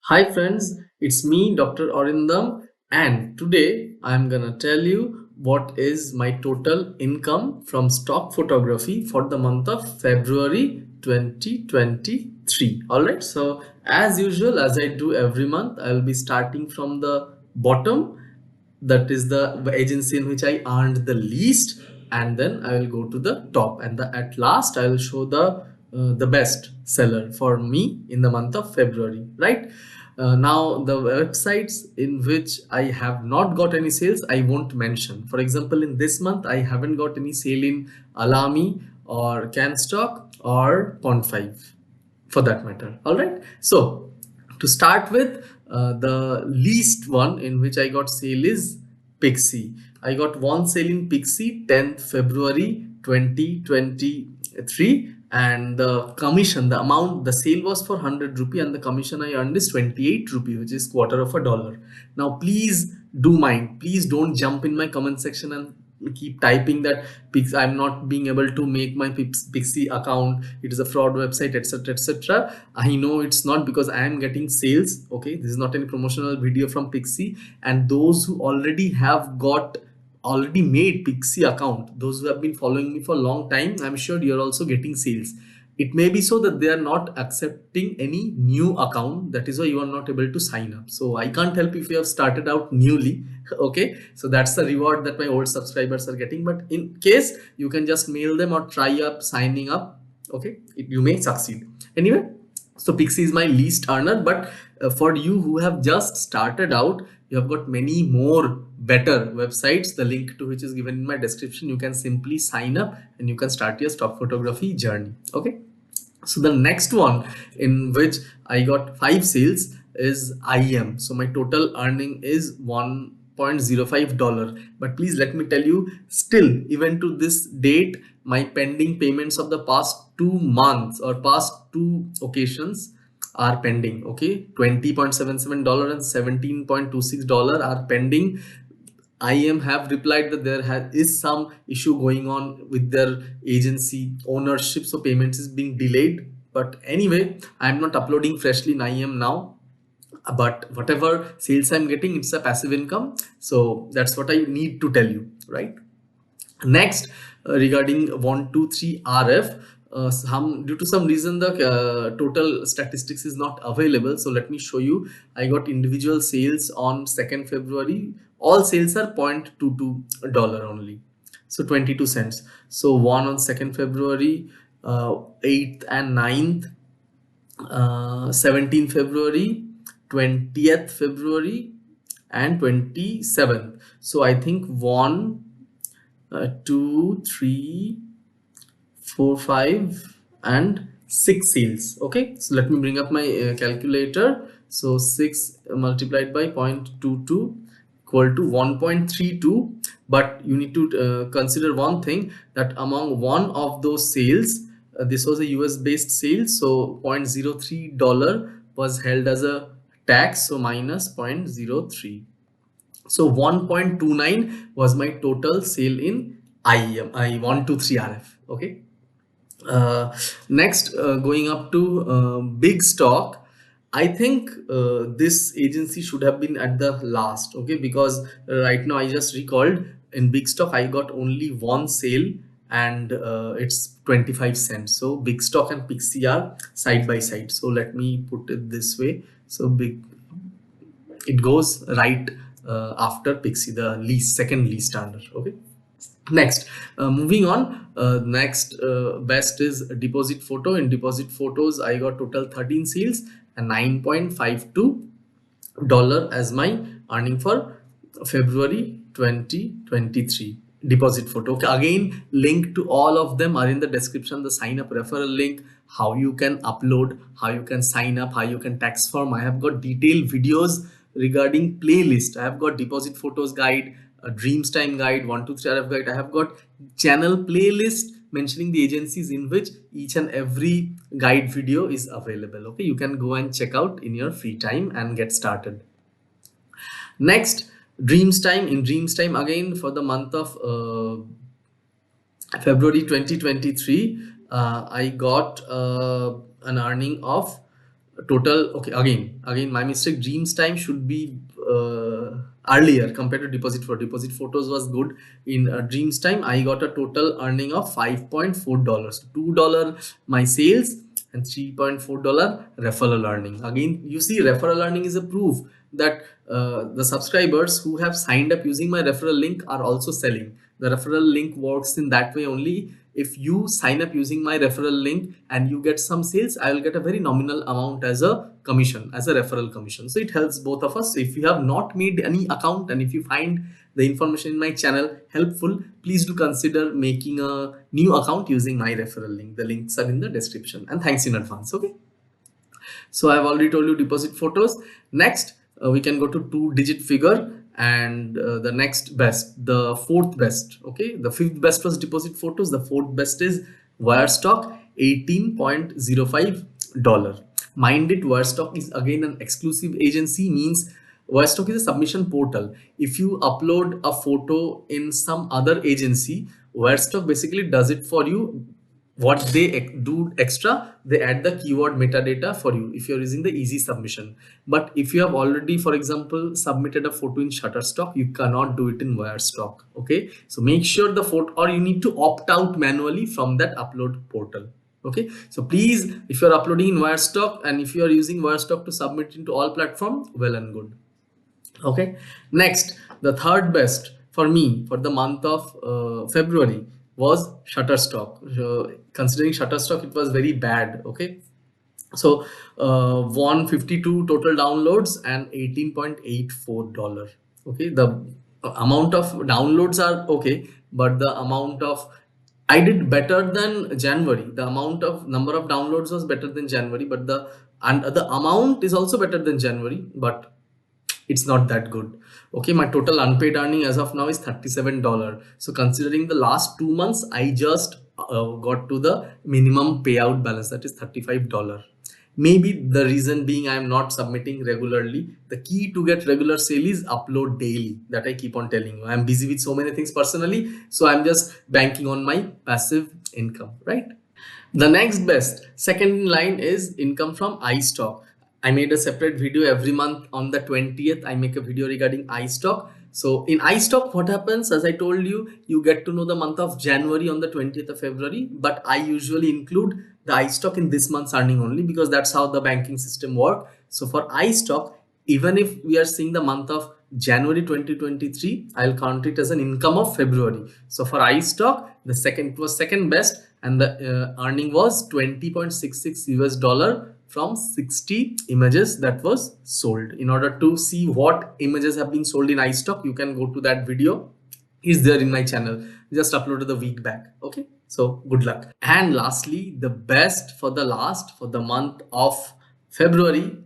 Hi friends, it's me Dr. Orindam, and today I'm gonna tell you what is my total income from stock photography for the month of February 2023. Alright, so as usual, as I do every month, I'll be starting from the bottom, that is the agency in which I earned the least, and then I will go to the top, and at last I will show the best seller for me in the month of February, right? Now the websites in which I have not got any sales I won't mention. For example, in this month I haven't got any sale in Alami or Canstock or Pond5 for that matter. All right, so to start with, the least one in which I got sale is Picxy. I got one sale in Picxy 10th February 2023, and the commission, the amount, the sale was for 100 rupee and the commission I earned is 28 rupee, which is quarter of a dollar. Now please do mind, please don't jump in my comment section and keep typing that I'm not being able to make my Picxy account, it is a fraud website, etc, etc. I know it's not, because I am getting sales. Okay, this is not any promotional video from Picxy, and those who already have got already made Picxy account, those who have been following me for a long time, I'm sure you're also getting sales. It may be so that they are not accepting any new account, that is why you are not able to sign up. So I can't help if you have started out newly. Okay, so that's the reward that my old subscribers are getting, but in case you can just mail them or try up signing up. Okay, you may succeed anyway. So Picxy is my least earner, but for you who have just started out, you have got many more better websites, the link to which is given in my description. You can simply sign up and you can start your stock photography journey. Okay, so the next one in which I got 5 sales is IM. So my total earning is $1.05. But please let me tell you, still even to this date, my pending payments of the past 2 months or past 2 occasions are pending. Okay, $20.77 and $17.26 are pending. IM have replied that there is some issue going on with their agency ownership, so payments is being delayed. But anyway, I'm not uploading freshly in IM now, but whatever sales I'm getting, it's a passive income. So that's what I need to tell you, right? Next, regarding 123 RF, due to some reason the total statistics is not available. So let me show you. I got individual sales on 2nd February. All sales are $0.22 only, so 22 cents. So one on 2nd February, 8th and 9th, 17th February, 20th February, and 27th. So I think 1, 2, 3, 4, 5, and 6 sales. Okay, so let me bring up my calculator. So 6 multiplied by 0.22 equal to 1.32. But you need to consider one thing, that among one of those sales, this was a US based sale, so $0.03 was held as a tax, so minus 0.03. So 1.29 was my total sale in IEM, I 123 RF. Okay. Next, going up to big stock, I think this agency should have been at the last. Okay, because right now I just recalled, in big stock I got only one sale, and it's 25 cents. So big stock and Picxy are side by side. So let me put it this way. So it goes right after Picxy, the second least earner. Okay. Next, moving on, next best is deposit photo. In deposit photos I got total 13 sales and $9.52 as my earning for February 2023. Deposit photo. Okay, again, link to all of them are in the description, the sign up referral link, how you can upload, how you can sign up, how you can tax form. I have got detailed videos regarding playlist. I have got deposit photos guide, a Dreamstime guide, 123 RF guide. I have got channel playlist mentioning the agencies in which each and every guide video is available. Okay, you can go and check out in your free time and get started. Next, Dreamstime. In Dreamstime, again for the month of February 2023, I got an earning of total. Okay, again my mistake. Dreamstime should be earlier compared to deposit photos was good. In Dreamstime I got a total earning of $5.4, $2 my sales and $3.4 referral earning. Again, you see, referral earning is a proof that the subscribers who have signed up using my referral link are also selling. The referral link works in that way only. If you sign up using my referral link and you get some sales, I will get a very nominal amount as a commission, as a referral commission. So it helps both of us. So if you have not made any account and if you find the information in my channel helpful, please do consider making a new account using my referral link. The links are in the description, and thanks in advance. Okay, so I've already told you deposit photos. Next, we can go to 2-digit figure, and the next best, the fourth best. Okay, the fifth best was deposit photos. The fourth best is Wirestock, $18.05. Mind it, Wirestock is again an exclusive agency, means Wirestock is a submission portal. If you upload a photo in some other agency, Wirestock basically does it for you. What they do extra, they add the keyword metadata for you if you're using the easy submission. But if you have already, for example, submitted a photo in Shutterstock, you cannot do it in Wirestock. Okay, so make sure the photo, or you need to opt out manually from that upload portal. Okay, so please, if you're uploading in Wirestock and if you are using Wirestock to submit into all platforms, well and good. Okay, next, the third best for me for the month of February was Shutterstock. Considering Shutterstock, it was very bad. Okay, so 152 total downloads and $18.84. Okay, the amount of downloads are okay, but the amount of, I did better than January. The amount of number of downloads was better than January, but the amount is also better than January, but it's not that good. Okay, my total unpaid earning as of now is $37. So considering the last 2 months, I just got to the minimum payout balance, that is $35. Maybe the reason being I am not submitting regularly. The key to get regular sale is upload daily, that I keep on telling you. I'm busy with so many things personally, so I'm just banking on my passive income, right? The next best, second in line, is income from iStock. I made a separate video every month on the 20th. I make a video regarding iStock. So in iStock, what happens, as I told you, you get to know the month of January on the 20th of February, but I usually include the iStock in this month's earning only because that's how the banking system works. So for iStock, even if we are seeing the month of January 2023, I'll count it as an income of February. So for iStock, the second, it was second best, and the earning was $20.66 from 60 images that was sold. In order to see what images have been sold in iStock, you can go to that video. Is there in my channel, just uploaded the week back. Okay, so good luck. And lastly, the best for the last, for the month of February,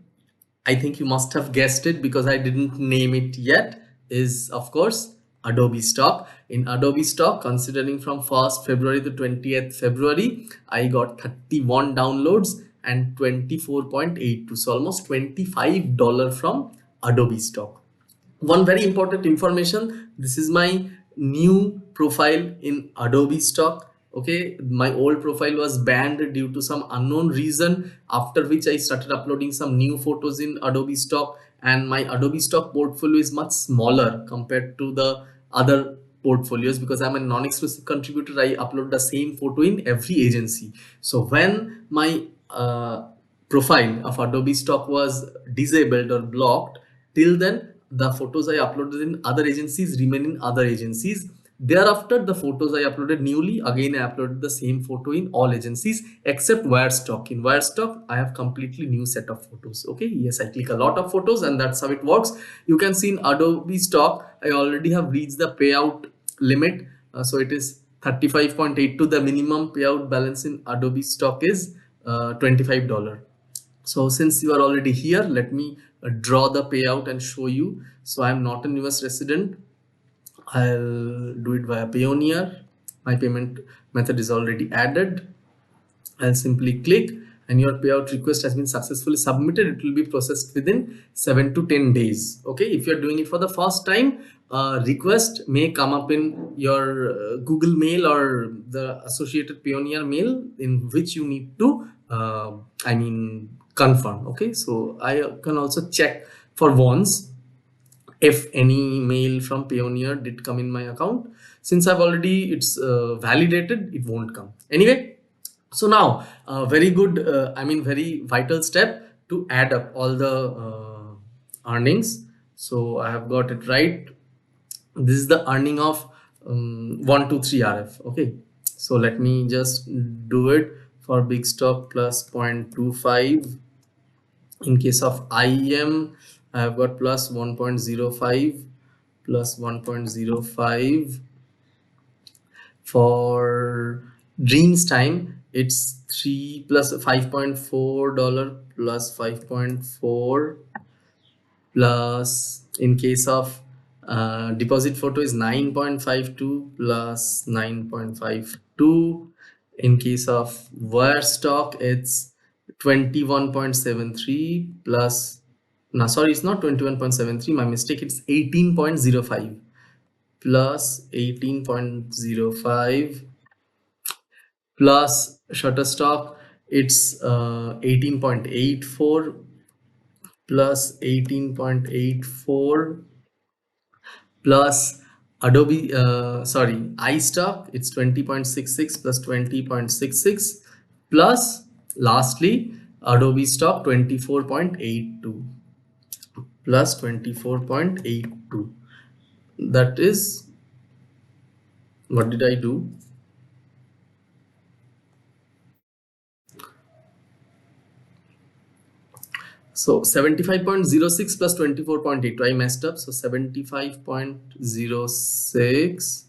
I think you must have guessed it because I didn't name it yet, is of course Adobe Stock. In Adobe Stock, considering from 1st February to 20th February, I got 31 downloads and 24.82, so almost $25 from Adobe Stock. One very important information, this is my new profile in Adobe Stock. Okay, my old profile was banned due to some unknown reason, after which I started uploading some new photos in Adobe Stock, and my Adobe Stock portfolio is much smaller compared to the other portfolios because I'm a non-exclusive contributor. I upload the same photo in every agency. So when my profile of Adobe Stock was disabled or blocked, till then the photos I uploaded in other agencies remain in other agencies. Thereafter, the photos I uploaded newly, again I uploaded the same photo in all agencies except Wirestock. In Wirestock, I have completely new set of photos. Okay, yes, I click a lot of photos and that's how it works. You can see in Adobe Stock, I already have reached the payout limit. So it is 35.82. The minimum payout balance in Adobe Stock is $25. So since you are already here, let me draw the payout and show you. So I'm not an US resident. I'll do it via Payoneer. My payment method is already added. I'll simply click and your payout request has been successfully submitted. It will be processed within 7 to 10 days. Okay, if you're doing it for the first time, request may come up in your Google Mail or the associated Payoneer mail, in which you need to confirm. Okay, so I can also check for once if any mail from Payoneer did come in my account. Since I've already it's validated, it won't come anyway. So now very good, I mean very vital step to add up all the earnings. So I have got it right. This is the earning of 123 RF. Okay, so let me just do it for big stock plus 0.25. In case of IM, I have got plus 1.05 plus 1.05. For Dreamstime, it's 3 plus $5.4 plus 5.4 plus, in case of deposit photo, is 9.52 plus 9.52. In case of Wirestock, it's 21.73 plus, no sorry, it's not 21.73, my mistake, it's 18.05 plus 18.05 plus Shutterstock, it's 18.84 plus 18.84 plus Adobe, sorry, iStock, it's 20.66 plus 20.66 plus lastly Adobe stock 24.82 plus 24.82. That is, what did I do? So 75.06 plus 24.8. I messed up. So 75.06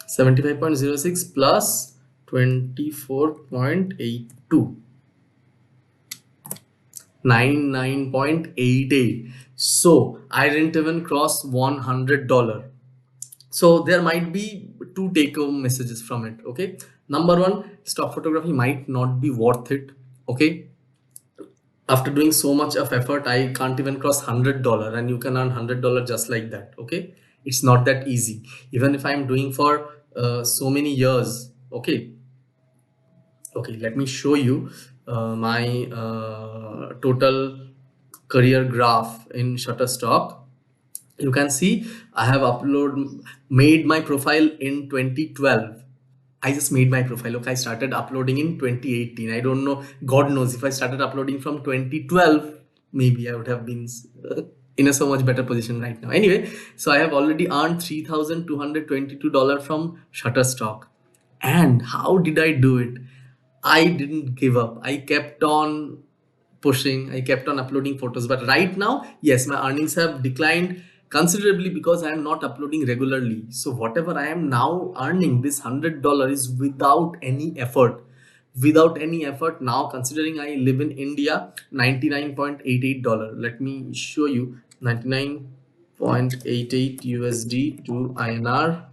75.06 plus 24.82, 99.88. So I didn't even cross $100. So there might be two take home messages from it. Okay, number one, stock photography might not be worth it. Okay, after doing so much of effort, I can't even cross $100, and you can earn $100 just like that. Okay, it's not that easy. Even if I'm doing for so many years. Okay, okay, let me show you my total career graph in Shutterstock. You can see I have made my profile in 2012. I just made my profile. Look, I started uploading in 2018. I don't know, God knows, if I started uploading from 2012, maybe I would have been in a so much better position right now. Anyway, so I have already earned $3,222 from Shutterstock. And how did I do it? I didn't give up. I kept on pushing. I kept on uploading photos. But right now, yes, my earnings have declined considerably because I am not uploading regularly. So whatever I am now earning, this $100 is without any effort. Without any effort now, considering I live in India, $99.88. Let me show you. 99.88 USD to INR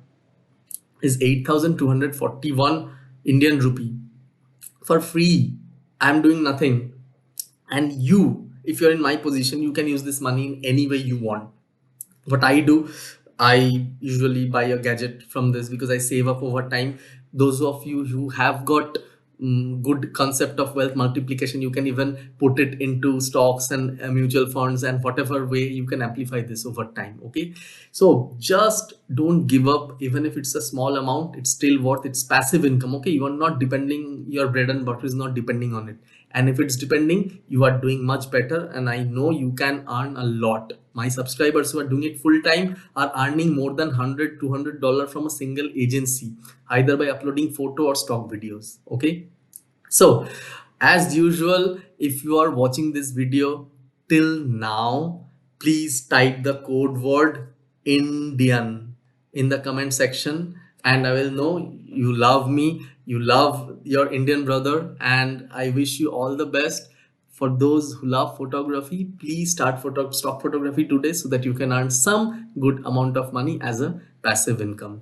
is 8,241 Indian rupee for free. I'm doing nothing. And you, if you're in my position, you can use this money in any way you want. What I do, I usually buy a gadget from this because I save up over time. Those of you who have got good concept of wealth multiplication, you can even put it into stocks and mutual funds, and whatever way you can amplify this over time. Okay, so just don't give up. Even if it's a small amount, it's still worth. It's passive income. Okay, you are not depending, your bread and butter is not depending on it. And if it's depending, you are doing much better, and I know you can earn a lot. My subscribers who are doing it full time are earning more than $100 $200 from a single agency, either by uploading photo or stock videos. Okay, so as usual, if you are watching this video till now, please type the code word Indian in the comment section, and I will know you love me, you love your Indian brother, and I wish you all the best. For those who love photography, please start stock photography today so that you can earn some good amount of money as a passive income.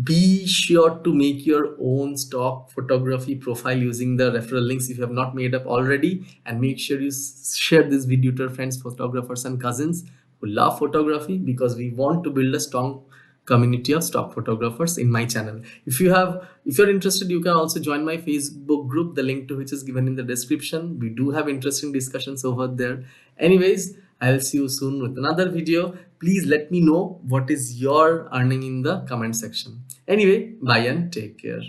Be sure to make your own stock photography profile using the referral links if you have not made up already, and make sure you share this video to your friends, photographers and cousins who love photography, because we want to build a strong community of stock photographers in my channel. If you're interested, you can also join my Facebook group, the link to which is given in the description. We do have interesting discussions over there. Anyways, I'll see you soon with another video. Please let me know what is your earning in the comment section. Anyway, bye and take care.